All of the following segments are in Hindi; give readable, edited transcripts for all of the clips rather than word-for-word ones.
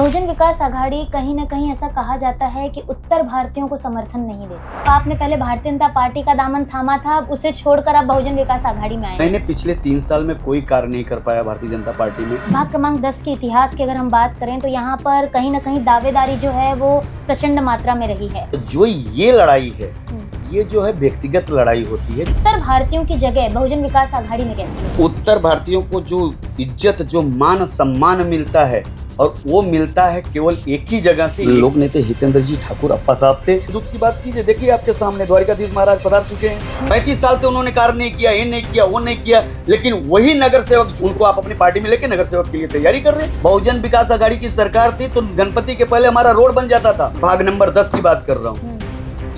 बहुजन विकास आघाड़ी कहीं न कहीं ऐसा कहा जाता है कि उत्तर भारतीयों को समर्थन नहीं देती। तो आपने पहले भारतीय जनता पार्टी का दामन थामा था, अब उसे छोड़कर आप बहुजन विकास आघाड़ी में आए। मैंने पिछले 3 साल में कोई कार्य नहीं कर पाया भारतीय जनता पार्टी में। भाग क्रमांक 10 के इतिहास की अगर हम बात करें तो यहाँ पर कहीं न कहीं दावेदारी जो है वो प्रचंड मात्रा में रही है। जो ये लड़ाई है, ये जो है व्यक्तिगत लड़ाई होती है। उत्तर भारतीयों की जगह बहुजन विकास आघाड़ी में कैसे है? उत्तर भारतीयों को जो इज्जत, जो मान सम्मान मिलता है, और वो मिलता है केवल एक ही जगह से। लोक नेता हितेंद्र जी ठाकुर अप्पा साहब से दूध की बात कीजिए। देखिए आपके सामने द्वारिकाधीश महाराज पधार चुके हैं। 35 साल से उन्होंने कार्य नहीं किया, ये नहीं किया, वो नहीं किया, लेकिन वही नगर सेवक उनको आप अपनी पार्टी में लेके नगर सेवक के लिए तैयारी कर रहे हैं। बहुजन विकास आघाड़ी की सरकार थी तो गणपति के पहले हमारा रोड बन जाता था। भाग नंबर 10 की बात कर रहा हूँ।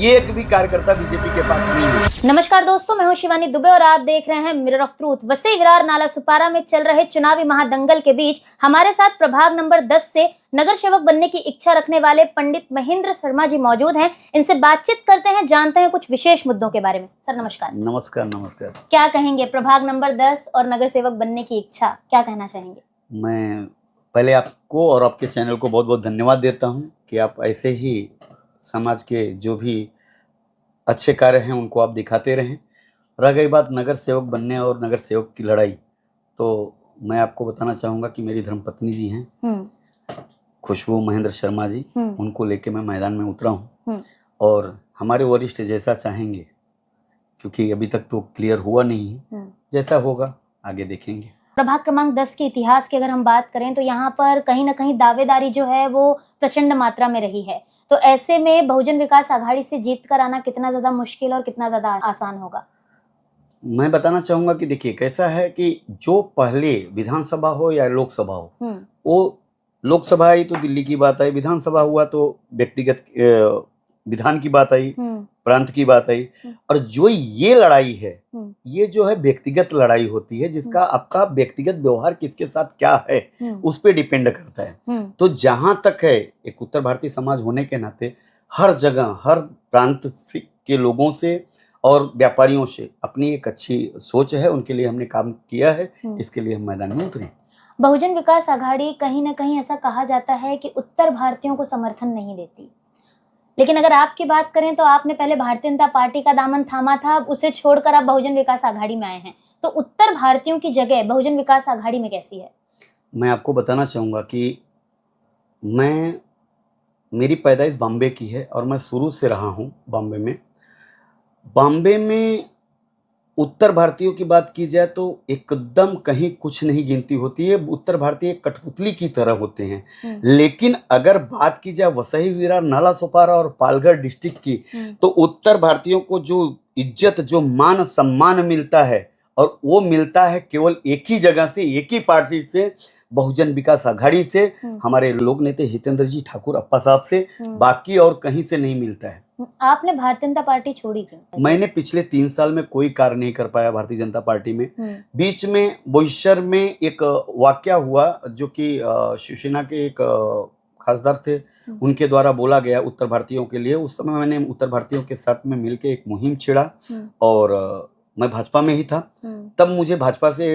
एक भी कार्यकर्ता बीजेपी के पास नहीं है। नमस्कार दोस्तों, मैं हूं शिवानी दुबे और आप देख रहे हैं mirror of truth. Vasai Virar नाला सुपारा में चल रहे चुनावी महादंगल के बीच हमारे साथ प्रभाग नंबर 10 से नगर सेवक बनने की इच्छा रखने वाले पंडित महेंद्र शर्मा जी मौजूद हैं। इनसे बातचीत करते हैं, जानते हैं कुछ विशेष मुद्दों के बारे में। सर नमस्कार। नमस्कार। नमस्कार। क्या कहेंगे, प्रभाग नंबर 10 और नगर सेवक बनने की इच्छा, क्या कहना चाहेंगे? मैं पहले आपको और आपके चैनल को बहुत बहुत धन्यवाद देता हूँ कि आप ऐसे ही समाज के जो भी अच्छे कार्य हैं उनको आप दिखाते रहें। रह गई बात नगर सेवक बनने और नगर सेवक की लड़ाई, तो मैं आपको बताना चाहूँगा कि मेरी धर्मपत्नी जी हैं खुशबू महेंद्र शर्मा जी, उनको लेके मैं मैदान में उतरा हूँ और हमारे वरिष्ठ जैसा चाहेंगे, क्योंकि अभी तक तो क्लियर हुआ नहीं है, जैसा होगा आगे देखेंगे। प्रभाग क्रमांक 10 के इतिहास की अगर हम बात करें तो यहाँ पर कहीं न कहीं दावेदारी जो है वो प्रचंड मात्रा में रही है। तो ऐसे में बहुजन विकास आघाड़ी से जीत कर आना कितना ज्यादा मुश्किल और कितना ज्यादा आसान होगा? मैं बताना चाहूँगा कि देखिए कैसा है कि जो पहले विधानसभा हो या लोकसभा हो, वो लोकसभा आई तो दिल्ली की बात आई, विधानसभा हुआ तो व्यक्तिगत विधान की बात आई, प्रांत की बात आई। और जो ये लड़ाई है, ये जो है व्यक्तिगत लड़ाई होती है, जिसका आपका व्यक्तिगत व्यवहार किसके साथ क्या है उस पर डिपेंड करता है। तो जहां तक है, एक उत्तर भारतीय समाज होने के नाते हर जगह, हर प्रांत के लोगों से और व्यापारियों से अपनी एक अच्छी सोच है, उनके लिए हमने काम किया है, इसके लिए हम मैदान में उतरे। बहुजन विकास आघाड़ी कहीं न कहीं ऐसा कहा जाता है कि उत्तर भारतीयों को समर्थन नहीं देती, लेकिन अगर आपकी बात करें तो आपने पहले भारतीय जनता पार्टी का दामन थामा था, अब उसे छोड़कर आप बहुजन विकास आघाड़ी में आए हैं। तो उत्तर भारतीयों की जगह बहुजन विकास आघाड़ी में कैसी है? मैं आपको बताना चाहूँगा कि मेरी पैदाइश बॉम्बे की है और मैं शुरू से रहा हूँ बॉम्बे में। बॉम्बे में उत्तर भारतीयों की बात की जाए तो एकदम कहीं कुछ नहीं गिनती होती है। उत्तर भारतीय एक कठपुतली की तरह होते हैं। लेकिन अगर बात की जाए वसई विरार नाला सोपारा और पालघर डिस्ट्रिक्ट की, तो उत्तर भारतीयों को जो इज्जत, जो मान सम्मान मिलता है, और वो मिलता है केवल एक ही जगह से, एक ही पार्टी से, बहुजन विकास आघाड़ी से, हमारे लोक नेता हितेंद्र जी ठाकुर अप्पा साहब से, बाकी और कहीं से नहीं मिलता है। आपने भारतीय जनता पार्टी छोड़ी क्यों? मैंने पिछले 3 साल में कोई कार्य नहीं कर पाया भारतीय जनता पार्टी में। बीच में बोईसर में एक वाकया हुआ जो कि शिवसेना के एक खासदार थे, उनके द्वारा बोला गया उत्तर भारतीयों के लिए। उस समय मैंने उत्तर भारतीयों के साथ में मिलकर एक मुहिम छेड़ा और मैं भाजपा में ही था। तब मुझे भाजपा से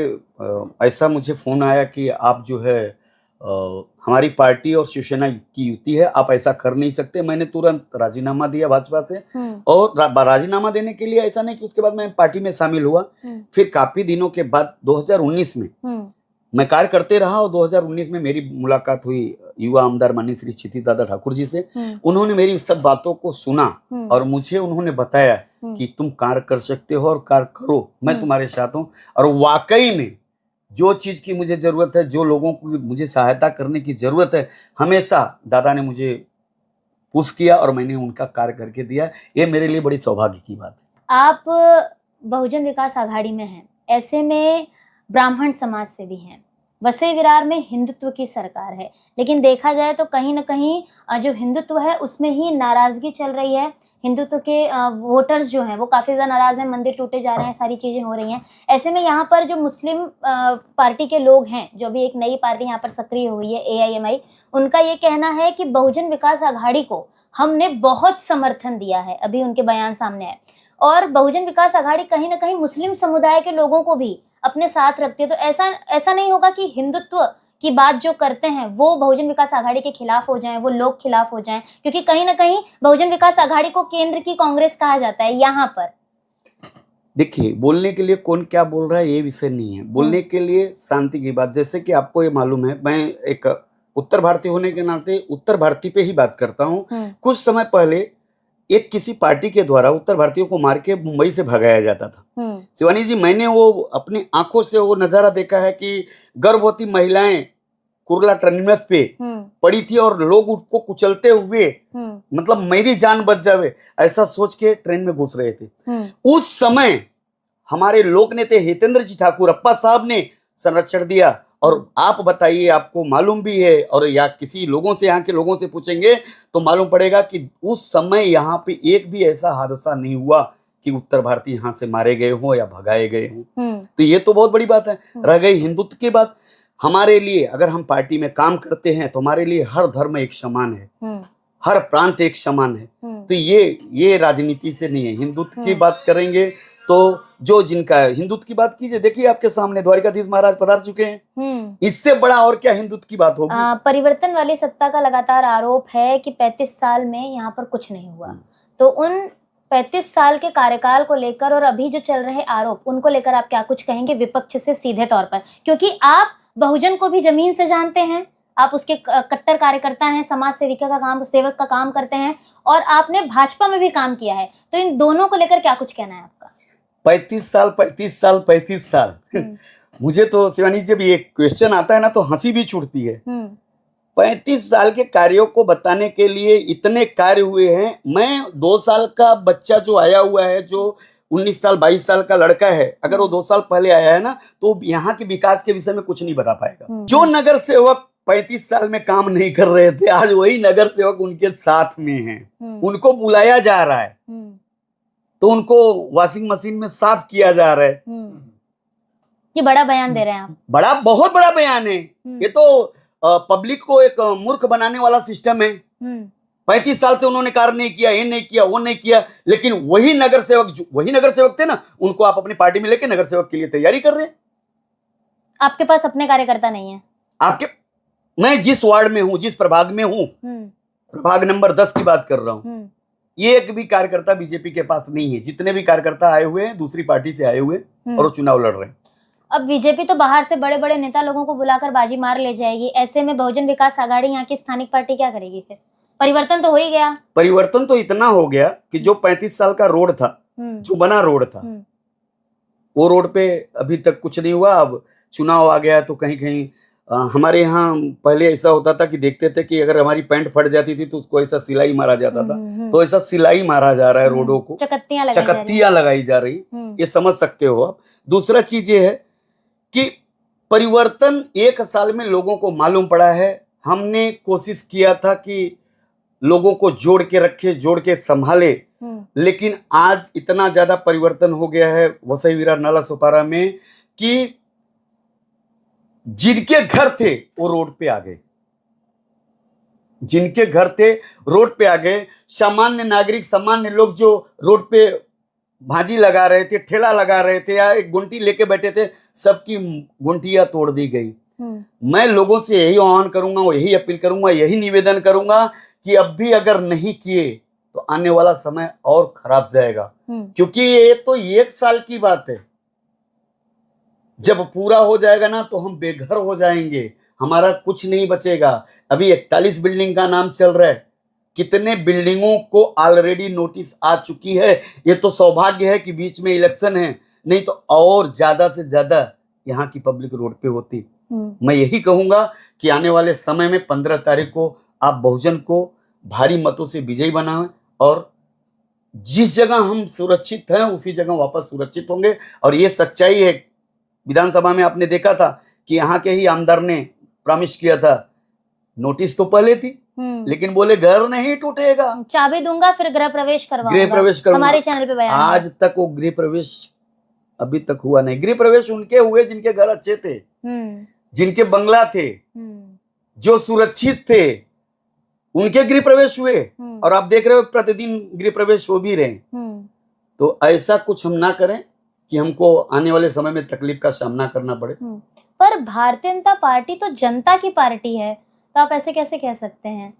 ऐसा मुझे फोन आया कि आप जो है हमारी पार्टी और शिवसेना की युति है, आप ऐसा कर नहीं सकते। मैंने तुरंत राजीनामा दिया भाजपा से। और राजीनामा देने के लिए ऐसा नहीं कि उसके बाद मैं पार्टी में शामिल हुआ। फिर काफी दिनों के बाद 2019 में मैं कार्य करते रहा और 2019 में मेरी मुलाकात हुई युवा आमदार माननीय श्री क्षिति दादा ठाकुर जी से। उन्होंने मेरी सब बातों को सुना और मुझे उन्होंने बताया कि तुम कार्य कर सकते हो और कार्य करो, मैं तुम्हारे साथ हूँ। और वाकई में जो चीज की मुझे जरूरत है, जो लोगों को मुझे सहायता करने की जरूरत है, हमेशा दादा ने मुझे पुश किया और मैंने उनका कार्य करके दिया। ये मेरे लिए बड़ी सौभाग्य की बात है। आप बहुजन विकास आघाड़ी में हैं, ऐसे में ब्राह्मण समाज से भी हैं। वसई विरार में हिंदुत्व की सरकार है, लेकिन देखा जाए तो कहीं न कहीं जो हिंदुत्व है उसमें ही नाराजगी चल रही है। हिंदुत्व के वोटर्स जो हैं वो काफ़ी ज़्यादा नाराज़ हैं, मंदिर टूटे जा रहे हैं, सारी चीज़ें हो रही हैं। ऐसे में यहाँ पर जो मुस्लिम पार्टी के लोग हैं, जो भी एक नई पार्टी यहाँ पर सक्रिय हुई है AIMI, उनका ये कहना है कि बहुजन विकास आघाड़ी को हमने बहुत समर्थन दिया है। अभी उनके बयान सामने आए और बहुजन विकास आघाड़ी कहीं न कहीं मुस्लिम समुदाय के लोगों को भी अपने साथ रखती है। तो ऐसा नहीं होगा कि हिंदुत्व की बात जो करते हैं वो बहुजन विकास आघाड़ी के खिलाफ हो जाएं, वो लोग खिलाफ हो जाएं, क्योंकि कहीं ना कहीं बहुजन विकास आघाड़ी को केंद्र की कांग्रेस कहा जाता है यहाँ पर। देखिए, बोलने के लिए कौन क्या बोल रहा है ये विषय नहीं है, बोलने के लिए शांति की बात। जैसे कि आपको ये मालूम है, मैं एक उत्तर भारतीय होने के नाते उत्तर भारतीय पे ही बात करता हूँ। कुछ समय पहले एक किसी पार्टी के द्वारा उत्तर भारतीयों को मार के मुंबई से भगाया जाता था। शिवानी जी, मैंने वो अपनी आंखों से वो नजारा देखा है कि गर्भवती महिलाएं कुर्ला टर्मिनस पे पड़ी थी और लोग उसको कुचलते हुए मतलब मेरी जान बच जावे ऐसा सोच के ट्रेन में घुस रहे थे। उस समय हमारे लोक नेता हितेंद्र जी ठाकुर अप्पा साहब ने संरक्षण दिया। और आप बताइए, आपको मालूम भी है और या किसी लोगों से, यहाँ के लोगों से पूछेंगे तो मालूम पड़ेगा कि उस समय यहाँ पे एक भी ऐसा हादसा नहीं हुआ कि उत्तर भारतीय यहाँ से मारे गए हों या भगाए गए हों। तो ये तो बहुत बड़ी बात है। रह गई हिंदुत्व की बात, हमारे लिए अगर हम पार्टी में काम करते हैं तो हमारे लिए हर धर्म एक समान है, हर प्रांत एक समान है। तो ये राजनीति से नहीं है। हिंदुत्व की बात करेंगे तो जो जिनका हिंदुत्व की बात कीजिए, देखिए आपके सामने द्वारिकाधीश महाराज पधार चुके हैं। इससे बड़ा और क्या हिंदुत्व की बात होगी। परिवर्तन वाली सत्ता का लगातार आरोप है कि 35 साल में यहाँ पर कुछ नहीं हुआ। तो उन 35 साल के कार्यकाल को लेकर और अभी जो चल रहे आरोप, उनको लेकर आप क्या कुछ कहेंगे विपक्ष से सीधे तौर पर? क्योंकि आप बहुजन को भी जमीन से जानते हैं, आप उसके कट्टर कार्यकर्ता हैं, समाज सेविका का काम, सेवक का काम करते हैं, और आपने भाजपा में भी काम किया है। तो इन दोनों को लेकर क्या कुछ कहना है आपका? 35 साल मुझे तो शिवानी जब ये क्वेश्चन आता है ना तो हंसी भी छूटती है। 35 साल के कार्यों को बताने के लिए इतने कार्य हुए हैं। मैं 2 साल का बच्चा जो आया हुआ है, जो 19 साल 22 साल का लड़का है, अगर वो 2 साल पहले आया है ना तो यहाँ के विकास के विषय में कुछ नहीं बता पाएगा। जो नगर सेवक 35 साल में काम नहीं कर रहे थे, आज वही नगर सेवक उनके साथ में हैं। उनको बुलाया जा रहा है तो उनको वॉशिंग मशीन में साफ किया जा रहा है। ये बड़ा बयान दे रहे हैं आप। बहुत बड़ा बयान है। ये तो पब्लिक को एक मूर्ख बनाने वाला सिस्टम है। 35 साल से उन्होंने कार्य नहीं किया, ये नहीं किया, वो नहीं किया, लेकिन वही नगर सेवक थे ना, उनको आप अपनी पार्टी में लेके नगर सेवक के लिए तैयारी कर रहे हैं। आपके पास अपने कार्यकर्ता नहीं है? मैं जिस वार्ड में हूँ, जिस प्रभाग में हूँ, प्रभाग नंबर 10 की बात कर रहा हूँ, ये एक भी कार्यकर्ता बीजेपी के पास नहीं है। जितने भी कार्यकर्ता आए हुए हैं दूसरी पार्टी से आए हुए और वो चुनाव लड़ रहे हैं। अब बीजेपी तो बाहर से बड़े बड़े नेता लोगों को बुलाकर बाजी मार ले जाएगी। ऐसे में बहुजन विकास आघाड़ी यहाँ की स्थानिक पार्टी क्या करेगी फिर? परिवर्तन तो हो ही गया। परिवर्तन तो इतना हो गया कि जो 35 साल का रोड था, जो बना रोड था, वो रोड पे अभी तक कुछ नहीं हुआ। अब चुनाव आ गया तो कहीं कहीं हमारे यहाँ पहले ऐसा होता था कि देखते थे कि अगर हमारी पैंट फट जाती थी तो उसको ऐसा सिलाई मारा जाता था। तो ऐसा सिलाई मारा जा रहा है रोडों को, चकत्तियां लगाई जा रही। ये समझ सकते हो आप। दूसरा चीज ये है कि परिवर्तन 1 साल में लोगों को मालूम पड़ा है। हमने कोशिश किया था कि लोगों को जोड़ के रखे, जोड़ के संभाले, लेकिन आज इतना ज्यादा परिवर्तन हो गया है वसई विरार नाला सुपारा में कि जिनके घर थे वो रोड पे आ गए, जिनके घर थे रोड पे आ गए। सामान्य नागरिक, सामान्य लोग जो रोड पे भाजी लगा रहे थे, ठेला लगा रहे थे या एक गुंटी लेके बैठे थे, सबकी गुंटियां तोड़ दी गई। मैं लोगों से यही आह्वान करूंगा, यही अपील करूंगा, यही निवेदन करूंगा कि अब भी अगर नहीं किए तो आने वाला समय और खराब जाएगा। क्योंकि ये तो 1 साल की बात है। जब पूरा हो जाएगा ना तो हम बेघर हो जाएंगे, हमारा कुछ नहीं बचेगा। अभी 41 बिल्डिंग का नाम चल रहा है, कितने बिल्डिंगों को ऑलरेडी नोटिस आ चुकी है। ये तो सौभाग्य है कि बीच में इलेक्शन है, नहीं तो और ज्यादा से ज्यादा यहाँ की पब्लिक रोड पे होती। मैं यही कहूंगा कि आने वाले समय में 15 तारीख को आप बहुजन को भारी मतों से विजयी बनाएं और जिस जगह हम सुरक्षित हैं उसी जगह वापस सुरक्षित होंगे। और ये सच्चाई है। विधानसभा में आपने देखा था कि यहाँ के ही आमदार ने प्रॉमिस किया था, नोटिस तो पहले थी लेकिन बोले घर नहीं टूटेगा, चाबी दूंगा फिर गृह प्रवेश करवाऊंगा। गृह प्रवेश करूंगा। हमारे चैनल पे बयान आज तक वो गृह प्रवेश अभी तक हुआ नहीं। गृह प्रवेश उनके हुए जिनके घर अच्छे थे, जिनके बंगला थे, जो सुरक्षित थे, उनके गृह प्रवेश हुए। और आप देख रहे हो प्रतिदिन गृह प्रवेश हो भी रहे। तो ऐसा कुछ हम ना करें कि हमको आने वाले समय में तकलीफ का सामना करना पड़े। पर भारतीय जनता पार्टी तो जनता की पार्टी है, तो आप ऐसे कैसे कह सकते हैं?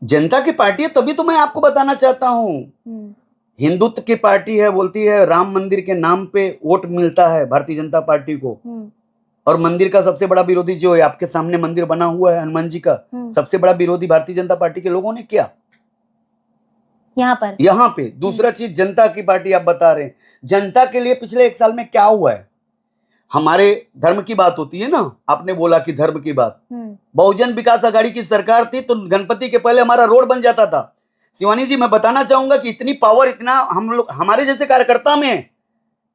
जनता की पार्टी है तभी तो मैं आपको बताना चाहता हूँ। हिंदुत्व की पार्टी है, बोलती है राम मंदिर के नाम पे वोट मिलता है भारतीय जनता पार्टी को, और मंदिर का सबसे बड़ा विरोधी जो है, आपके सामने मंदिर बना हुआ है हनुमान जी का, सबसे बड़ा विरोधी भारतीय जनता पार्टी के लोगों ने किया यहाँ पे। दूसरा चीज, जनता की पार्टी आप बता रहे हैं, जनता के लिए पिछले 1 साल में क्या हुआ है? हमारे धर्म की बात होती है ना, आपने बोला कि धर्म की बात, बहुजन विकास आघाड़ी की सरकार थी तो गणपति के पहले हमारा रोड बन जाता था। शिवानी जी, मैं बताना चाहूंगा कि इतनी पावर, इतना हम लोग, हमारे जैसे कार्यकर्ता में है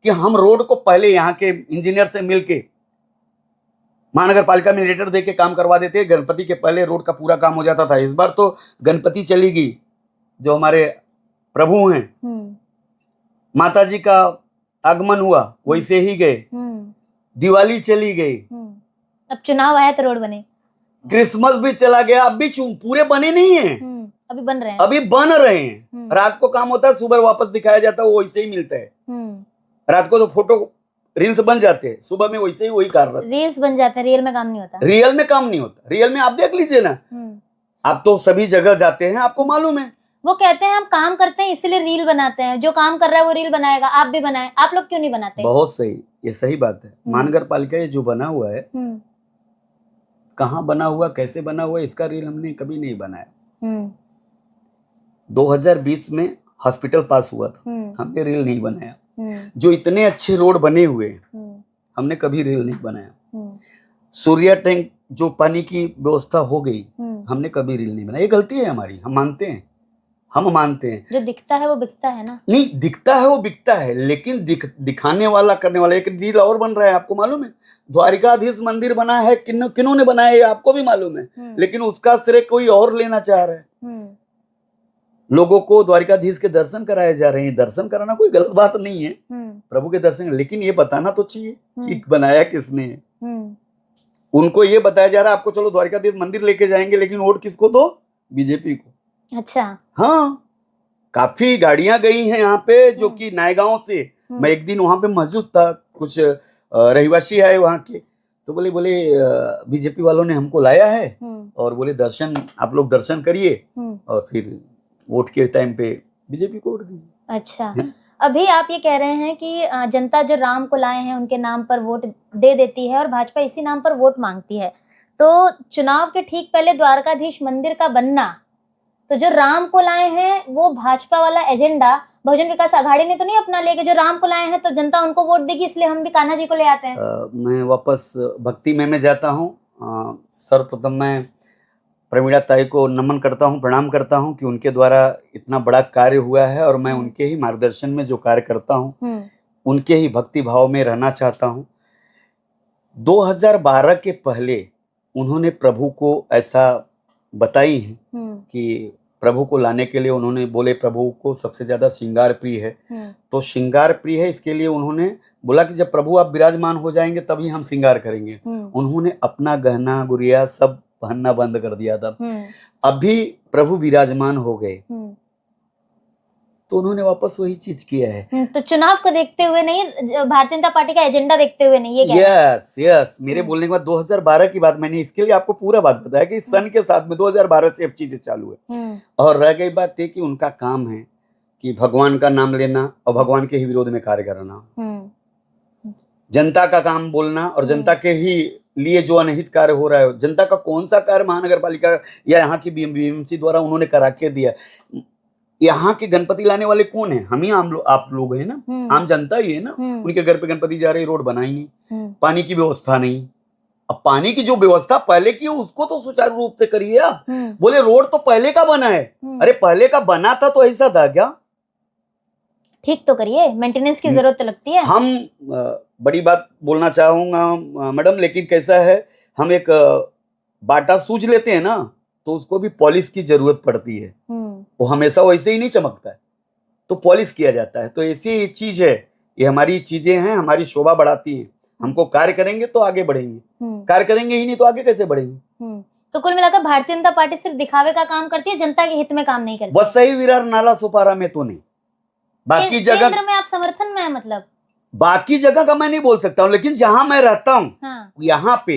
कि हम रोड को पहले यहाँ के इंजीनियर से मिलके महानगर पालिका में लेटर दे के काम करवा देते, गणपति के पहले रोड का पूरा काम हो जाता था। इस बार तो गणपति चली गई, जो हमारे प्रभु हैं, माता जी का आगमन हुआ वैसे ही गए, दिवाली चली गई, अब चुनाव आया तो रोड बने, क्रिसमस भी चला गया, अब भी पूरे बने नहीं है, अभी बन रहे हैं, अभी बन रहे हैं। रात को काम होता है, सुबह वापस दिखाया जाता है, वो वैसे ही मिलता है। रात को तो फोटो रील्स बन जाते हैं, सुबह में वैसे ही वही कार्य, रील्स बन जाते हैं, रियल में काम नहीं होता। रियल में काम नहीं होता, रियल में आप देख लीजिए ना, आप तो सभी जगह जाते हैं, आपको मालूम है। वो कहते हैं हम काम करते हैं इसलिए रील बनाते हैं, जो काम कर रहा है वो रील बनाएगा, आप भी बनाए, आप लोग क्यों नहीं बनाते? बहुत सही, ये सही बात है। महानगर पालिका ये जो बना हुआ है, कहाँ बना हुआ, कैसे बना हुआ, इसका रील हमने कभी नहीं बनाया। 2020 में हॉस्पिटल पास हुआ था, हमने रील नहीं बनाया। जो इतने अच्छे रोड बने हुए, हमने कभी रील नहीं बनाया। सूर्या टैंक जो पानी की व्यवस्था हो गई, हमने कभी रील नहीं बनाया। ये गलती है हमारी, हम मानते हैं, हम मानते हैं। जो दिखता है वो बिकता है ना? नहीं, दिखता है वो बिकता है, लेकिन दिखाने वाला, करने वाला। एक रील और बन रहा है, आपको मालूम है, द्वारिकाधीश मंदिर बना है, किन्होंने बनाया है आपको भी मालूम है, लेकिन उसका श्रेय कोई और लेना चाह रहा है। लोगों को द्वारिकाधीश के दर्शन कराए जा रहे हैं, दर्शन कराना कोई गलत बात नहीं है, प्रभु के दर्शन, लेकिन ये बताना तो चाहिए कि बनाया किसने है। उनको ये बताया जा रहा है आपको चलो द्वारिकाधीश मंदिर लेके जाएंगे, लेकिन वोट किसको दो? बीजेपी को। अच्छा, हाँ, काफी गाड़ियां गई हैं यहाँ पे, जो कि नायगांव से। मैं एक दिन वहां पे मौजूद था, कुछ रहिवासी आए वहां के, तो बोले बीजेपी वालों ने हमको लाया है, और बोले दर्शन, आप लोग दर्शन करिए और फिर वोट के टाइम पे बीजेपी को वोट दीजिए। अच्छा, अभी आप ये कह रहे हैं कि जनता जो राम को लाए हैं उनके नाम पर वोट दे देती है और भाजपा इसी नाम पर वोट मांगती है, तो चुनाव के ठीक पहले द्वारकाधीश मंदिर का बनना, तो जो राम को लाए हैं वो भाजपा वाला एजेंडा बहुजन विकास आघाड़ी ने तो नहीं अपना लिया कि जो राम को लाए हैं तो जनता उनको वोट देगी, इसलिए हम भी कान्हा जी को ले आते हैं। मैं वापस भक्ति में जाता हूँ। सर्वप्रथम मैं प्रवीणा ताई को नमन करता हूँ, प्रणाम करता हूँ कि उनके द्वारा इतना बड़ा कार्य हुआ है, और मैं उनके ही मार्गदर्शन में जो कार्य करता हूँ, उनके ही भक्ति भाव में रहना चाहता हूँ। 2012 के पहले उन्होंने प्रभु को ऐसा बताई है कि प्रभु को लाने के लिए उन्होंने बोले, प्रभु को सबसे ज्यादा श्रृंगार प्रिय है, तो श्रृंगार प्रिय है, इसके लिए उन्होंने बोला कि जब प्रभु आप विराजमान हो जाएंगे तभी हम श्रृंगार करेंगे। उन्होंने अपना गहना गुड़िया सब पहनना बंद कर दिया था। अभी प्रभु विराजमान हो गए तो उन्होंने वापस वही चीज किया है। तो चुनाव को देखते हुए नहीं, भारतीय जनता पार्टी का एजेंडा देखते हुए नहीं, ये यस मेरे बोलने के बाद 2012 की बात, मैंने इसके लिए आपको पूरा बात बताया कि सन के साथ में 2012 से अब चीजें चालू है। और रह गई बात ये कि उनका काम है कि भगवान का नाम लेना और भगवान के ही विरोध में कार्य करना, जनता का काम बोलना, और जनता के ही लिए जो अनहित कार्य हो रहा है, जनता का कौन सा कार्य महानगर पालिका या यहाँ की बीएमसी द्वारा उन्होंने करा के दिया। यहाँ के गणपति लाने वाले कौन है? हम ही आप लोग हैं ना, आम जनता ही है ना। उनके घर पे गणपति जा रही, रोड बनाई नहीं, पानी की व्यवस्था नहीं। अब पानी की जो व्यवस्था पहले की उसको तो सुचारू रूप से करिए आप। बोले रोड तो पहले का बना है, अरे पहले का बना था तो ऐसा था क्या? ठीक तो करिए, मेंटेनेंस की जरूरत तो लगती है। हम बड़ी बात बोलना चाहूंगा मैडम, लेकिन कैसा है, हम एक बाटा सूझ लेते हैं ना, तो उसको भी पॉलिश की जरूरत पड़ती है। वो हमेशा वैसे ही नहीं चमकता है, तो पॉलिश किया जाता है। तो ऐसी चीज है, ये हमारी चीजें हैं, हमारी शोभा बढ़ाती हैं। हमको कार्य करेंगे तो आगे बढ़ेंगे, कार्य करेंगे ही नहीं तो आगे कैसे बढ़ेंगे? तो कुल मिलाकर भारतीय जनता पार्टी सिर्फ दिखावे का काम करती है, जनता के हित में काम नहीं करती। वसई विरार नाला सुपारा में तो नहीं, बाकी जगह केंद्र में आप समर्थन में है, मतलब बाकी जगह का मैं नहीं बोल सकता हूँ, लेकिन जहां मैं रहता हूँ हाँ, यहाँ पे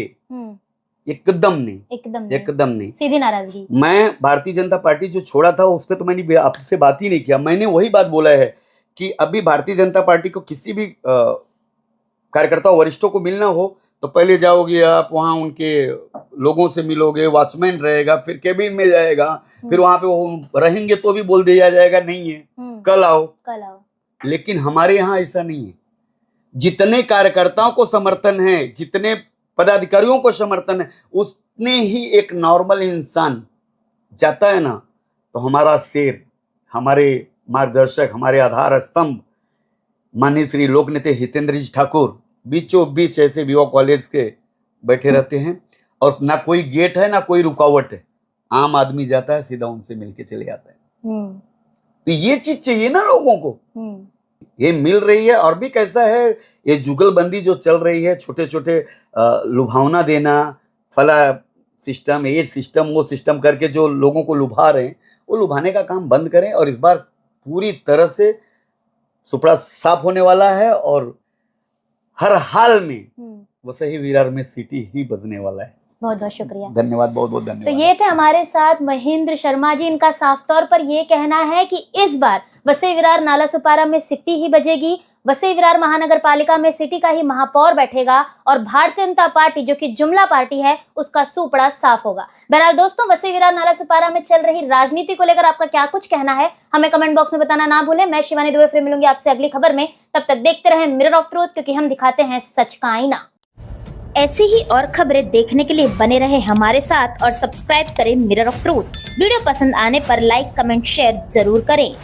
एकदम नहीं, एकदम एकदम नहीं। सीधी नाराजगी। मैं भारतीय जनता पार्टी जो छोड़ा था उस पर तो मैंने आपसे बात ही नहीं किया। मैंने वही बात बोला है कि अभी भारतीय जनता पार्टी को किसी भी कार्यकर्ता वरिष्ठों को मिलना हो तो पहले जाओगे आप वहाँ उनके लोगों से मिलोगे, वॉचमैन रहेगा, फिर केबिन में जाएगा, फिर वहां पे वो रहेंगे तो भी बोल दिया जाएगा नहीं है, कल आओ। लेकिन हमारे यहाँ ऐसा नहीं है। जितने कार्यकर्ताओं को समर्थन है, जितने पदाधिकारियों को समर्थन है, उसने ही एक नॉर्मल इंसान जाता है ना, तो हमारा शेर, हमारे मार्गदर्शक, हमारे आधार स्तंभ माननीय श्री लोक नेता हितेंद्र जी ठाकुर बीचों बीच ऐसे विवा कॉलेज के बैठे रहते हैं, और ना कोई गेट है ना कोई रुकावट है, आम आदमी जाता है सीधा उनसे मिलके चले जाता है। तो ये चीज चाहिए ना लोगों को, ये मिल रही है। और भी कैसा है ये जुगलबंदी जो चल रही है, छोटे छोटे लुभावना देना, फला सिस्टम, ये सिस्टम, वो सिस्टम करके जो लोगों को लुभा रहे हैं, वो लुभाने का काम बंद करें। और इस बार पूरी तरह से सुपड़ा साफ होने वाला है और हर हाल में वसई विरार में सिटी ही बजने वाला है। बहुत बहुत शुक्रिया, धन्यवाद, बहुत बहुत धन्यवाद। तो ये थे हमारे साथ महेंद्र शर्मा जी। इनका साफ तौर पर ये कहना है कि इस बार वसई विरार नालासोपारा में सिटी ही बजेगी, वसई विरार महानगर पालिका में सिटी का ही महापौर बैठेगा और भारतीय जनता पार्टी जो कि जुमला पार्टी है उसका सुपड़ा साफ होगा। बहरहाल दोस्तों, वसई विरार नालासोपारा में चल रही राजनीति को लेकर आपका क्या कुछ कहना है हमें कमेंट बॉक्स में बताना ना भूलें। मैं शिवानी दुबे फिर मिलूंगी आपसे अगली खबर में, तब तक देखते रहें मिरर ऑफ ट्रूथ, क्योंकि हम दिखाते हैं सच का आईना। ऐसी ही और खबरें देखने के लिए बने रहे हमारे साथ और सब्सक्राइब करें मिरर ऑफ ट्रूथ। वीडियो पसंद आने पर लाइक, कमेंट, शेयर जरूर करें।